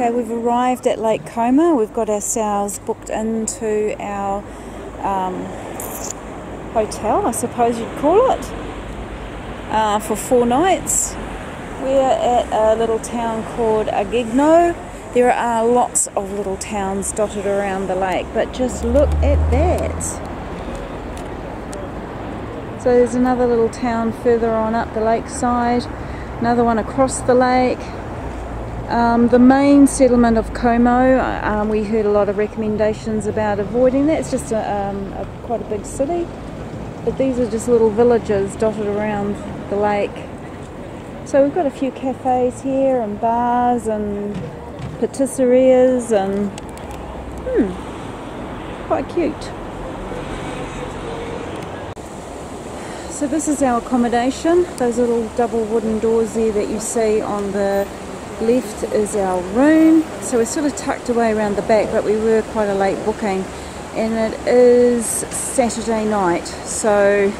Okay, we've arrived at Lake Como. We've got ourselves booked into our hotel, I suppose you'd call it, for 4 nights. We're at a little town called Lugano. There are lots of little towns dotted around the lake, but just look at that. So there's another little town further on up the lakeside, another one across the lake. The main settlement of Como, we heard a lot of recommendations about avoiding that. It's just quite a big city, but these are just little villages dotted around the lake. So we've got a few cafes here and bars and patisserias and quite cute. So this is our accommodation. Those little double wooden doors there that you see on the left is our room. So we're sort of tucked away around the back, but we were quite a late booking, and it is Saturday night. So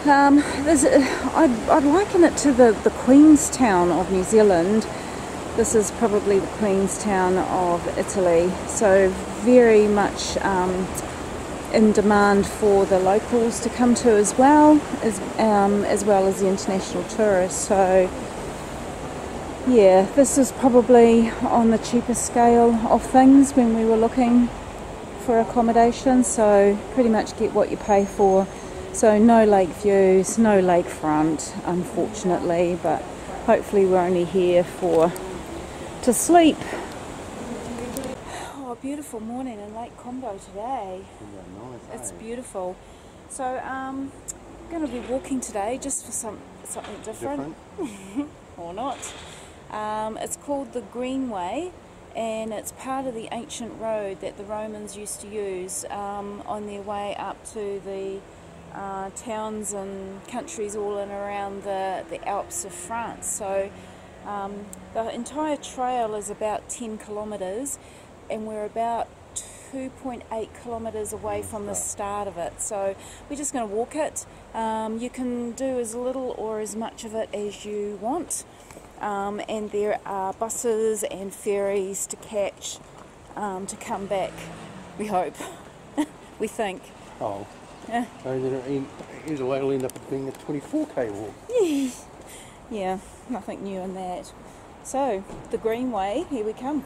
I'd liken it to the Queenstown of New Zealand. This is probably the Queenstown of Italy. So very much in demand for the locals to come to as well as the international tourists. So yeah, this is probably on the cheaper scale of things when we were looking for accommodation. So pretty much get what you pay for. So no lake views, no lakefront, unfortunately, but hopefully we're only here to sleep. Oh, beautiful morning in Lake Como today. It's beautiful. So I'm going to be walking today just for something different. Or not. It's called the Greenway, and it's part of the ancient road that the Romans used to use on their way up to the towns and countries all in around the Alps of France. So the entire trail is about 10 kilometres, and we're about 2.8 kilometres away from the start of it. So we're just going to walk it. You can do as little or as much of it as you want. And there are buses and ferries to catch to come back, we hope. We think. Oh. Yeah. And it'll end up being a 24k walk. Yeah, nothing new in that. So, the Greenway, here we come.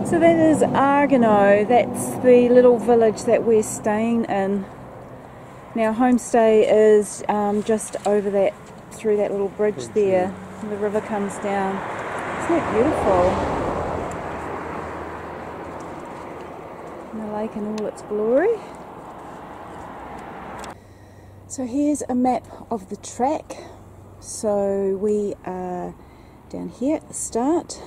So that is Lugano. That's the little village that we're staying in. Now, homestay is just over that, through that little bridge there. The river comes down. Isn't that beautiful? And the lake in all its glory. So here's a map of the track. So we are down here at the start,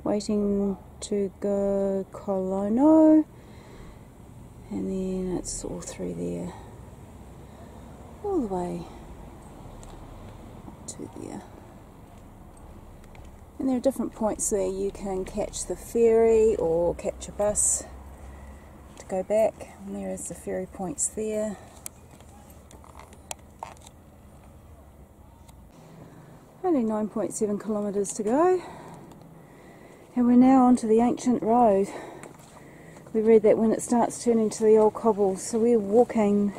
waiting to go Colono, and then it's all through there, all the way to there. And there are different points there. You can catch the ferry or catch a bus to go back, and there is the ferry points there. Only 9.7 kilometres to go, and we're now onto the ancient road. We read that when it starts turning to the old cobbles, so we're walking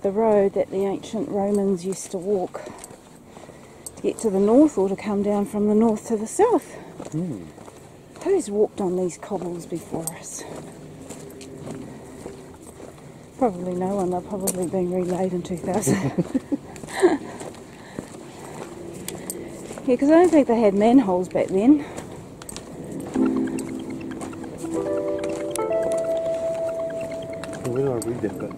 the road that the ancient Romans used to walk to get to the north, or to come down from the north to the south. Who's walked on these cobbles before us? Probably no one. They've probably been relaid in 2000. Yeah, because I don't think they had manholes back then. Where did I read that bit?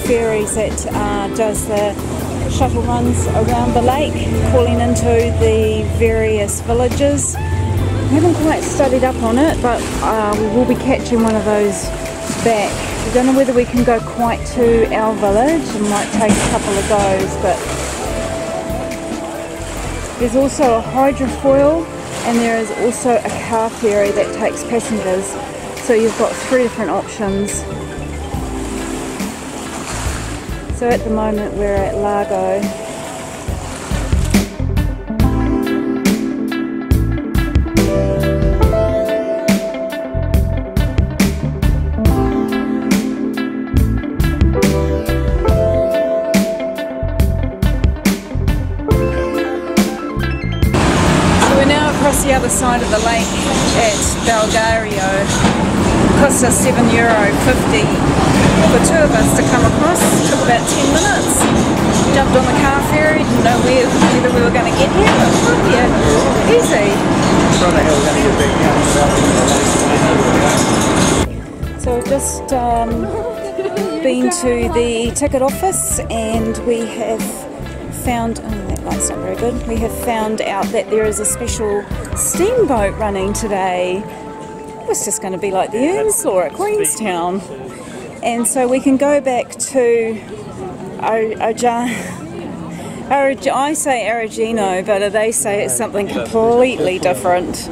ferries that does the shuttle runs around the lake, calling into the various villages. We haven't quite studied up on it, but we will be catching one of those back. We don't know whether we can go quite to our village. It might take a couple of goes, but there's also a hydrofoil, and there is also a car ferry that takes passengers. So you've got 3 different options. So at the moment we're at Largo. The other side of the lake at Bulgario. It cost us €7.50 for 2 of us to come across. It took about 10 minutes. Jumped on the car ferry, didn't know whether we were going to get here, but yeah, easy. So we've just been to the ticket office, and we have found, oh, that light's not very good, we have found out that there is a special steamboat running today. It was just going to be like the Earnslaw at Queenstown. And so we can go back to I say Aragino, but they say it's something completely different.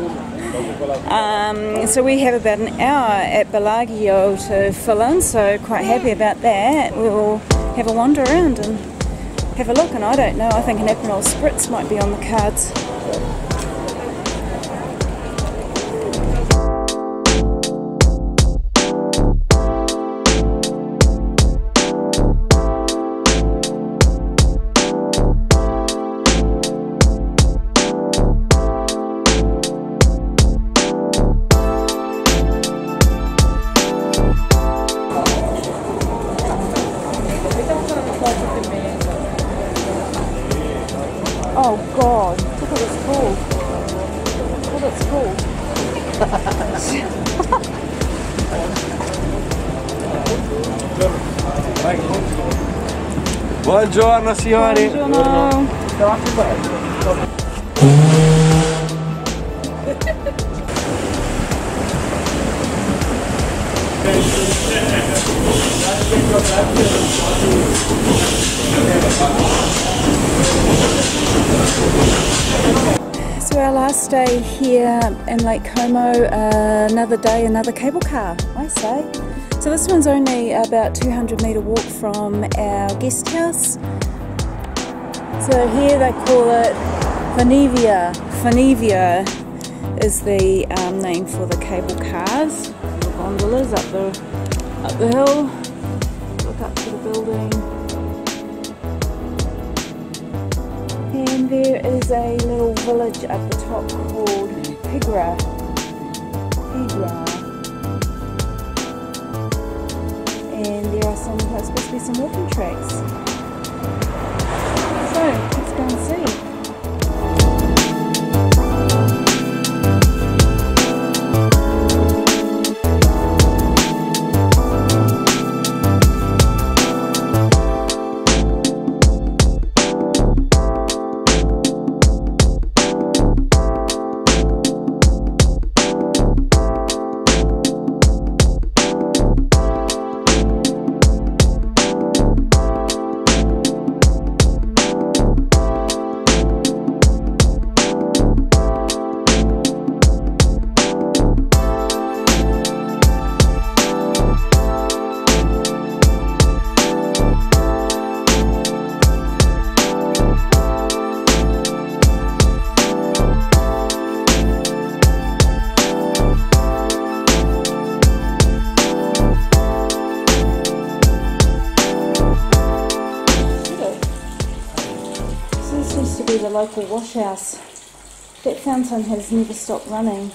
So we have about an hour at Bellagio to fill in, so quite happy about that. We'll have a wander around and have a look, and I don't know, I think an Aperol Spritz might be on the cards. Oh God, look what it's called. Look what it's called. Buongiorno signori. Buongiorno. So our last day here in Lake Como, another day, another cable car, I say. So this one's only about 200-metre walk from our guest house. So here they call it Fanevia. Fanevia is the name for the cable cars. The gondolas up the hill. Look up to the building. And there is a little village at the top called Pigra. And there are supposed to be some walking tracks. So let's go and see. The local wash house. That fountain has never stopped running.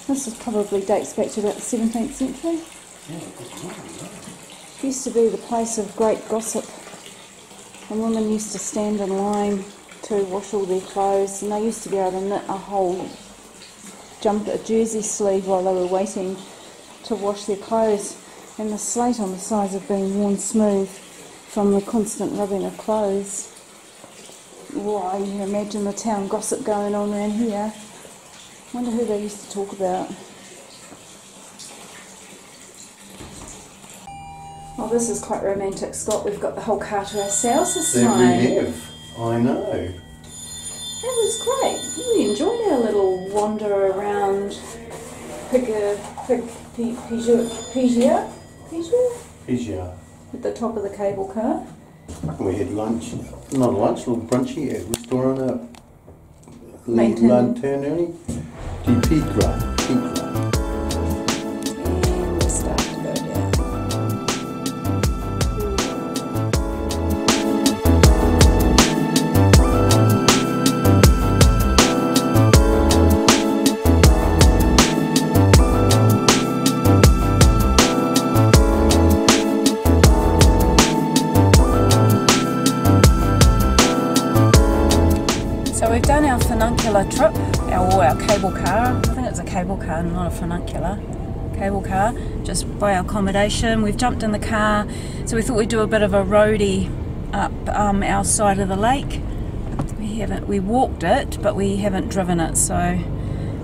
This probably dates back to about the 17th century. It used to be the place of great gossip, and women used to stand in line to wash all their clothes, and they used to be able to knit a whole jersey sleeve while they were waiting to wash their clothes, and the slate on the sides of being worn smooth. from the constant rubbing of clothes. Why, you can imagine the town gossip going on around here. Wonder who they used to talk about. Oh, this is quite romantic, Scott. We've got the whole car to ourselves this time. There we have. I know. That was great. Really enjoyed our little wander around Pigia at the top of the cable car. We had lunch, not lunch, a little brunchy at restaurant at Lanternini. Di Pigra. And we start to go down. So we've done our funicular trip, our cable car. I think it's a cable car, not a funicular. Cable car, just by our accommodation. We've jumped in the car, so we thought we'd do a bit of a roadie up our side of the lake. We walked it, but we haven't driven it, so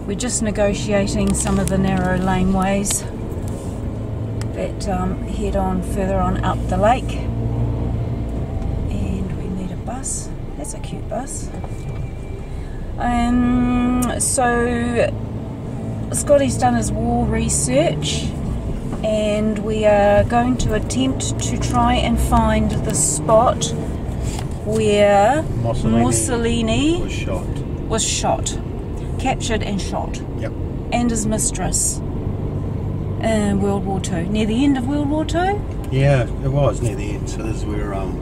we're just negotiating some of the narrow laneways that head on further on up the lake. And we meet a bus. That's a cute bus. So Scotty's done his war research, and we are going to attempt to try and find the spot where Mussolini was shot, captured and shot, Yep. and his mistress in World War II, near the end of World War II. Yeah, it was near the end. So this is where it all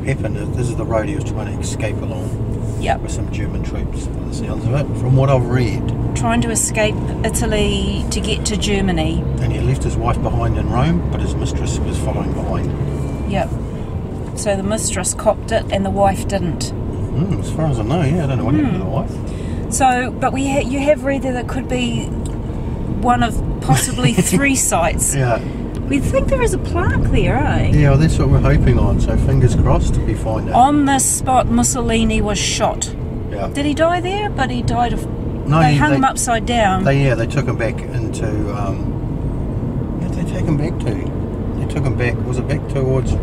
happened. This is the road he was trying to escape along. Yep. With some German troops, by the sounds of it, from what I've read. Trying to escape Italy to get to Germany. And he left his wife behind in Rome, but his mistress was following behind. Yep. So the mistress copped it and the wife didn't. As far as I know, yeah, I don't know what happened to the wife. So, but you have read that it could be one of possibly 3 sites. Yeah. We think there is a plaque there, eh? Yeah, well, that's what we're hoping on, so fingers crossed we find it. On this spot, Mussolini was shot. Yeah. Did he die there? But he died of... No, they hung him upside down. They took him back into... where did they take him back to? They took him back, was it back towards...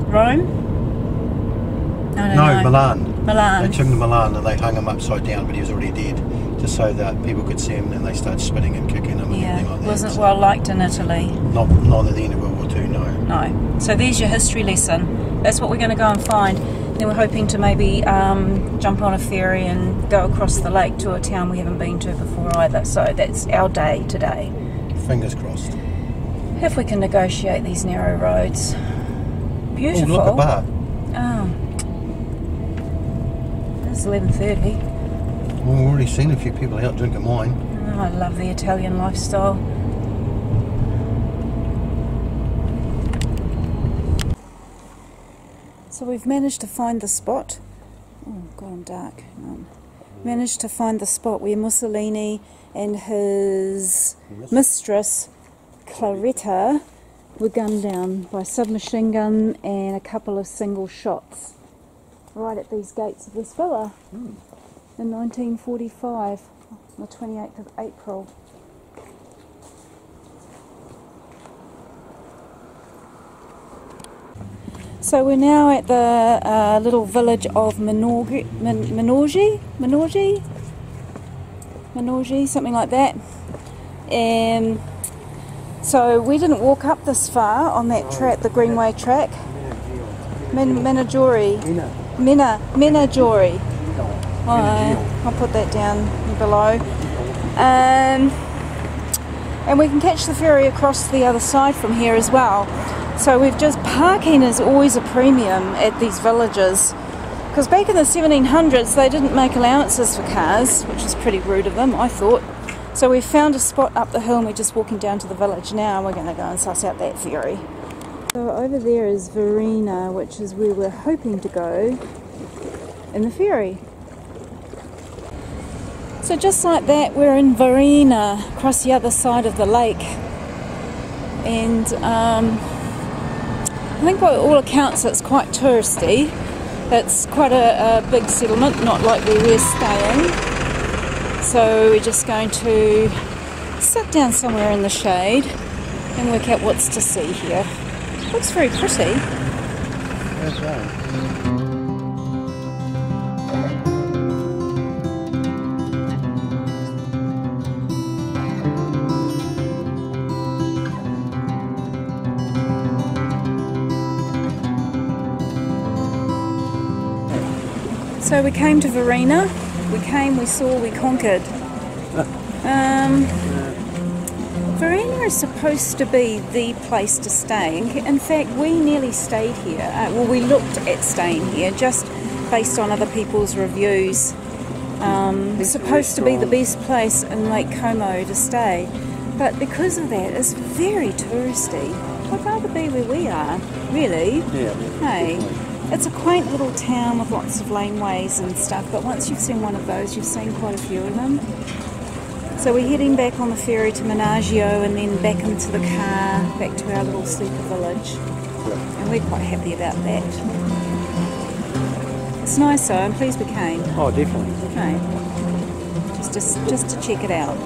Rome? I don't know. Milan. Milan. They took him to Milan and they hung him upside down, but he was already dead, just so that people could see him and they started spitting and kicking him and everything like that. Wasn't so well liked in Italy. Not at the end of World War II, no. No. So there's your history lesson. That's what we're going to go and find. Then we're hoping to maybe jump on a ferry and go across the lake to a town we haven't been to before either. So that's our day today. Fingers crossed. If we can negotiate these narrow roads. Beautiful. Oh, look, a bar. Oh. It's 11:30. Well, we've already seen a few people out drinking wine. Oh, I love the Italian lifestyle. So we've managed to find the spot. Oh God, I'm dark. Managed to find the spot where Mussolini and his mistress Claretta were gunned down by a submachine gun and a couple of single shots right at these gates of this villa in 1945, on the 28th of April. So we're now at the little village of Menorgi, something like that. So we didn't walk up this far on that track, the Greenway track. Menaggiore. I'll put that down below. And we can catch the ferry across the other side from here as well. So parking is always a premium at these villages, because back in the 1700s they didn't make allowances for cars, which is pretty rude of them, I thought. So we found a spot up the hill and we're just walking down to the village now. We're going to go and suss out that ferry. So over there is Verona, which is where we're hoping to go in the ferry. So just like that, we're in Verona, across the other side of the lake. And I think by all accounts it's quite touristy. It's quite a big settlement, not like where we're staying. So we're just going to sit down somewhere in the shade and work out what's to see here. Looks very pretty. That's right. So we came to Verena. We came, we saw, we conquered. Verena is supposed to be the place to stay. In fact, we nearly stayed here. Well, we looked at staying here just based on other people's reviews. It's supposed to be the best place in Lake Como to stay. But because of that, it's very touristy. I'd rather be where we are, really. Yeah. Hey. It's a quaint little town with lots of laneways and stuff, but once you've seen one of those, you've seen quite a few of them. So we're heading back on the ferry to Menagio and then back into the car, back to our little sleeper village. And we're quite happy about that. It's nice though, I'm pleased we came. Oh, definitely. Okay. Just to check it out.